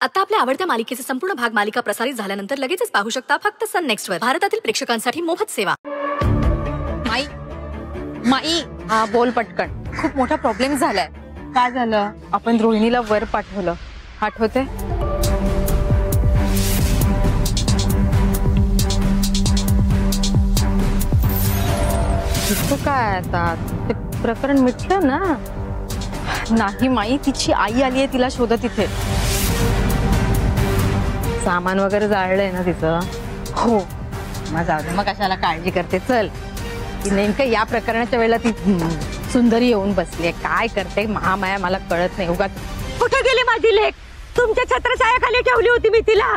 आता आपल्या आवडत्या मालिकेचे संपूर्ण भाग मालिका प्रसारित झाल्यानंतर लगेचच पाहू शकता फक्त सन नेक्स्ट वर. भारतातील प्रेक्षकांसाठी मोफत सेवा. माई माई हा बोल पटकन. खूप मोठा प्रॉब्लेम झालाय. काय झालं? आपण रोहिणीला वर पाठवलं, आठवते? काय आता ते प्रकरण मिटलं ना? नाही माई, तिची आई आली आहे तिला शोधत. इथे सामान वगैरे जाळलंय ना तिचं. हो मग जाऊ दे, मग कशाला काळजी करते. चल, ती नेमकं या प्रकरणाच्या वेळेला ती सुंदरी येऊन बसली. काय करते महामाया मला कळत नाही. उगाच कुठे गेली माझी लेक? तुमच्या छत्रछायाखाली ठेवली होती मी तिला.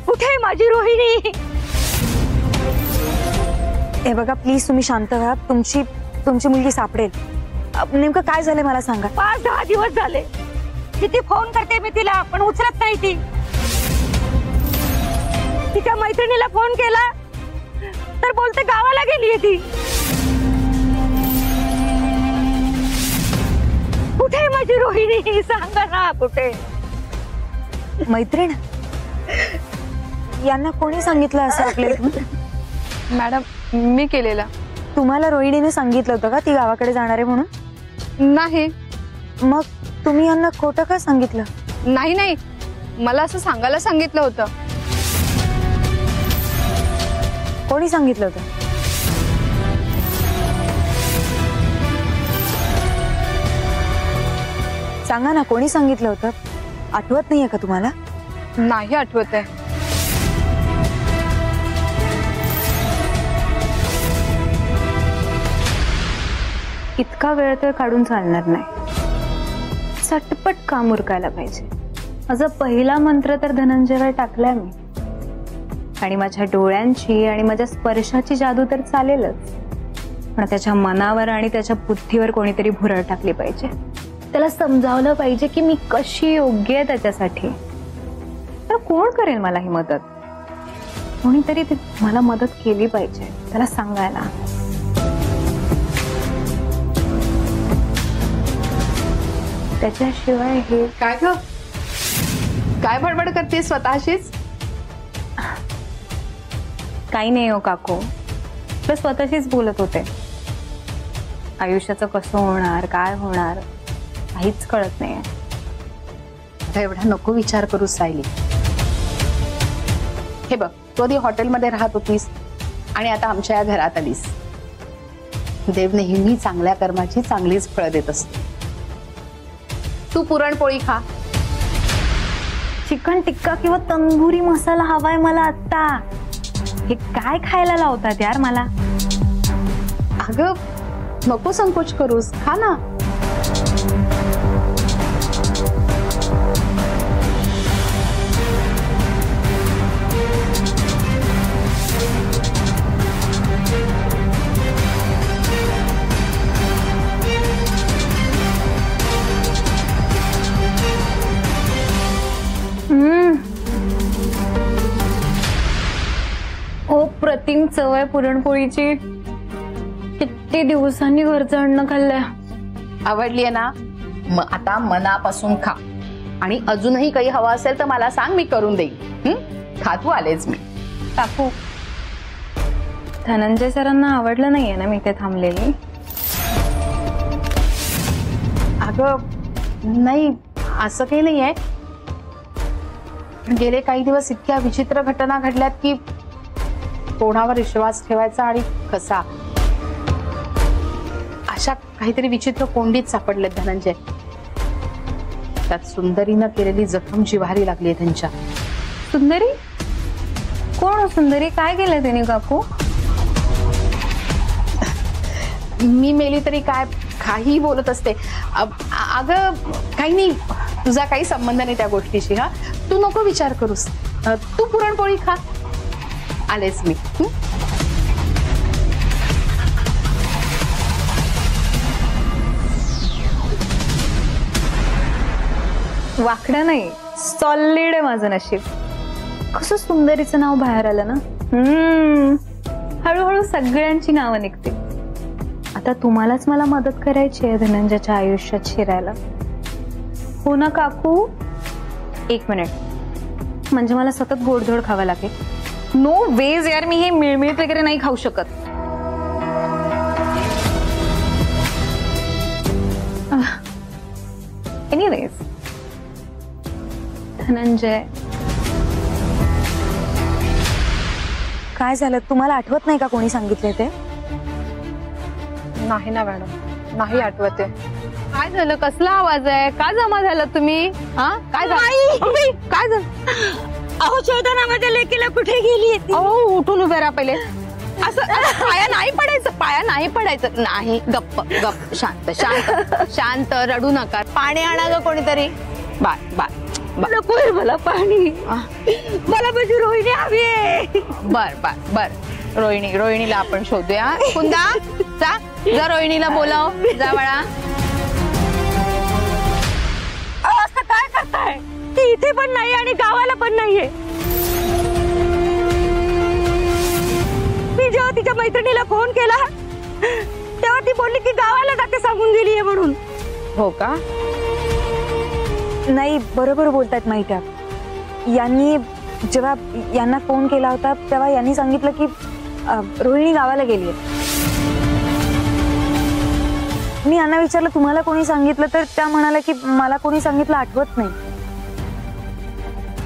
कुठे माझी रोहिणी? हे बघा प्लीज तुम्ही शांत व्हा. तुमची मुलगी सापडेल. नेमकं काय झालंय मला सांगा. 5-10 दिवस झाले किती फोन करते मी तिला, पण उचलत नाही ती. तिच्या मैत्रिणीला फोन केला तर बोलते गावाला गेलीये ती. कुठे माझी रोहिणी? सांगा ना कुठे? मैत्रीण? यांना कोणी सांगितलं असं आपल्याला? मॅडम, मी केलेला. तुम्हाला रोहिणीने सांगितलं होतं का ती गावाकडे जाणार आहे म्हणून? नाही. मग तुम्ही यांना खोटं का सांगितलं? नाही नाही, मला असं सांगायला सांगितलं होतं. कोणी सांगितलं होतं? सांगा ना, कोणी सांगितलं होतं? आठवत नाहीये का तुम्हाला? नाही आठवत आहे. इतका वेळ तर काढून चालणार नाही. चटपट काम उरकायला पाहिजे. माझा पहिला मंत्र तर धनंजयवर टाकलाय मी, आणि माझ्या डोळ्यांची आणि माझ्या स्पर्शाची जादू तर चालेलच, पण त्याच्या मनावर आणि त्याच्या बुद्धीवर कोणीतरी भुरळ टाकली पाहिजे. त्याला समजावलं पाहिजे की मी कशी योग्य आहे त्याच्यासाठी. तर कोण करेल मला ही मदत? कोणीतरी मला मदत केली पाहिजे त्याला सांगायला. त्याच्याशिवाय हे काय ग? काय बडबड करते स्वतःशीच? काही नाही हो काकू, मी स्वतःशीच बोलत होते. आयुष्याचं कसं होणार, काय होणार काहीच कळत नाहीये. आता एवढा नको विचार करू सायली. हे बघ, तू आधी हॉटेलमध्ये राहत होतीस आणि आता आमच्या या घरात आलीस. देव नेहमी चांगल्या कर्माची चांगलीच फळं देत असतो. तू पुरणपोळी खा. चिकन टिक्का किंवा तंदुरी मसाला हवाय मला आता. हे काय खायला लावतात यार मला? अगं नको संकोच करूस, खा ना. ओ प्रतिम चव आहे पुरणपोळीची. किती दिवसांनी घरचं अन्न खाल्लंय. आवडलीये ना? मग आता मनापासून खा, आणि अजूनही काही हवं असेल तर मला सांग, मी करून देईन. खातू आलेच मी. काकू, धनंजय सरांना आवडलं नाहीये ना मी इथे थांबलेली? अगं नाही, असं काही नाहीये. गेले काही दिवस इतक्या विचित्र घटना घडल्यात की कोणावर विश्वास ठेवायचा आणि कसा. अशा काहीतरी विचित्र कोंडीत सापडलेत धनंजय. त्यात सुंदरीनं केलेली जखम जिव्हारी लागली आहे त्यांच्या. सुंदरी? कोण सुंदरी? काय केलं त्यांनी काकू? मी मेली तरी काय, काही बोलत असते. अगं काही नाही, तुझा काही संबंध नाही त्या गोष्टीशी. हा, तू नको विचार करूस. तू पुरणपोळी खा. आलेच मी. वाकडं नाही, सॉलिड आहे माझं नशीब. कसं सुंदरीचं नाव बाहेर आलं ना. हळूहळू सगळ्यांची नावं निघते. आता तुम्हालाच मला मदत करायची आहे धनंजयच्या आयुष्यात शिरायला. हो ना काकू? 1 मिनिट, म्हणजे मला सतत गोडधोड खावं लागेल? नो वेज यार, मी हे मिळमिळत वगैरे नाही खाऊ शकत. एनिवेज, धनंजय, काय झालं? तुम्हाला आठवत नाही का कोणी सांगितले ते? नाही ना मॅडम, नाही आठवते. काय झालं? कसला आवाज आहे? का जमा झालं तुम्ही? हा, काय झालं? काय झालं? अहो शोधना माझ्या लेकीला कुठे गेली? अहो, उठून उभे राहा पहिले. असं पाया नाही पडायचं, पाया नाही पडायचं. नाही, गप्प गप्प, शांत शांत शांत, रडू नका. पाणी आणा ग कोणीतरी. Bye bye. नकोय मला पाणी, मला माझी रोहिणी हवी आहे. बर बर बर, रोहिणीला आपण शोधूया. कुंदा, जा रोहिणीला बोलाव. जा बाळा. असं काय करताय? ती इथे पण नाही आणि गावाला पण नाहीये. मी जेव्हा तिच्या मैत्रिणीला फोन केला तेव्हा ती बोलली की गावाला जाते, सांगून गेलीये म्हणून. हो का? नाही, बरोबर बोलतायत माहित्या. यांनी जेव्हा यांना फोन केला होता तेव्हा यांनी सांगितलं की रोहिणी गावाला गेलीये. मी यांना विचारलं तुम्हाला कोणी सांगितलं, तर त्या म्हणाल्या की मला कोणी सांगितलं आठवत नाही.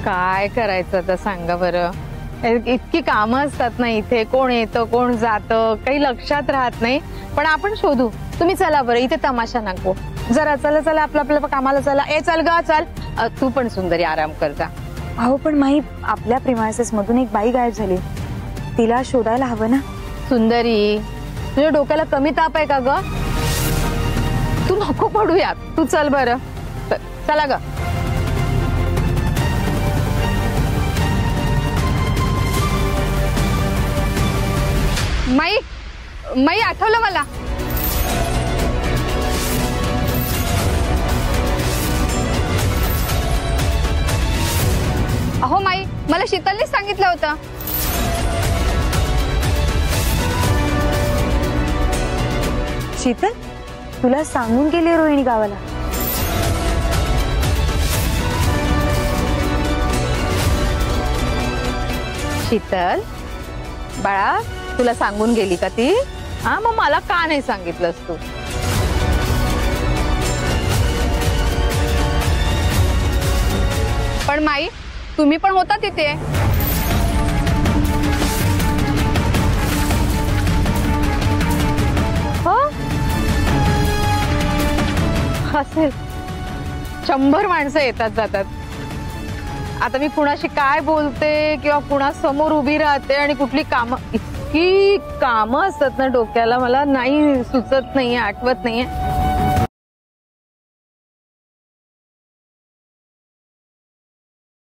काय करायचं आता सांगा बरं. इतकी कामं असतात ना इथे, कोण येतं कोण जातं काही लक्षात राहत नाही. पण आपण शोधू. तुम्ही चला बरं, इथे तमाशा नको. जरा चला चला, आपल्या कामाला चला. चल ग चल. तू पण सुंदरी आराम कर जा. अहो पण माही, आपल्या प्रिमायसेस मधून एक बाई गायब झाली, तिला शोधायला हवं ना. सुंदरी, तुझ्या डोक्याला कमी ताप आहे का ग? तू नको पडूयात, तू चल बरं. चला ग. माई आठवलं मला. अहो माई, मला शीतलने सांगितलं होतं. शीतल, तुला सांगून गेली रोहिणी गावाला? शीतल बाळा, तुला सांगून गेली का ती? हा, मग मला का नाही सांगितलंस तू? पण माई, तुम्ही पण होता तिथे. असेल 100 माणसं येतात जातात. आता मी कुणाशी काय बोलते किंवा कुणासमोर उभी राहते आणि कुठली कामं, इतकी कामं असतात ना डोक्याला, मला नाही सुचत नाहीये, आठवत नाहीये.